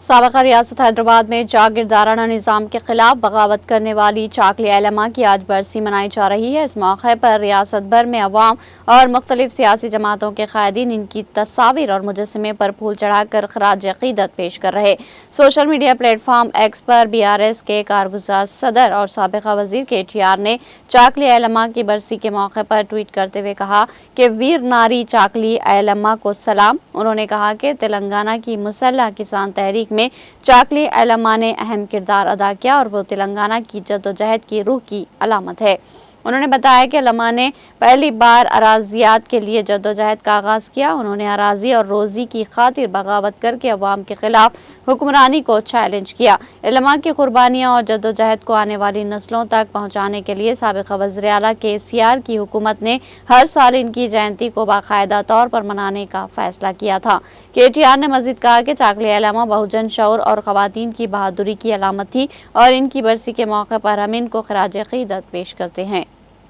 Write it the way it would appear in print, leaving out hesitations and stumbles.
سابقہ ریاست حیدرآباد میں جاگیردارانہ نظام کے خلاف بغاوت کرنے والی چاکلی علما کی آج برسی منائی جا رہی ہے۔ اس موقع پر ریاست بھر میں عوام اور مختلف سیاسی جماعتوں کے قائدین ان کی تصاویر اور مجسمے پر پھول چڑھا کر خراج عقیدت پیش کر رہے۔ Social media platform X پر BRS کے کارگزار صدر اور سابقہ وزیر KTR نے چاکلی علما کی برسی کے موقع پر ٹویٹ کرتے ہوئے کہا کہ ویر ناری چاکلی علما کو سلام۔ انہوں نے کہا کہ تلنگانہ کی مسلح کسان تحریک میں چاکلی علما نے اہم کردار ادا کیا اور وہ تلنگانہ کی جدوجہد کی روح کی علامت ہے۔ انہوں نے بتایا کہ علما نے پہلی بار اراضیات کے لیے جدوجہد کا آغاز کیا۔ انہوں نے اراضی اور روزی کی خاطر بغاوت کر کے عوام کے خلاف حکمرانی کو چیلنج کیا۔ علما کی قربانیاں اور جدوجہد کو آنے والی نسلوں تک پہنچانے کے لیے سابقہ وزیر اعلیٰ KCR کی حکومت نے ہر سال ان کی جینتی کو باقاعدہ طور پر منانے کا فیصلہ کیا تھا۔ KTR نے مزید کہا کہ چاکلی علما بہوجن شعور اور خواتین کی بہادری کی علامت تھی اور ان کی برسی کے موقع پر ہم ان کو خراج عقیدت پیش کرتے ہیں۔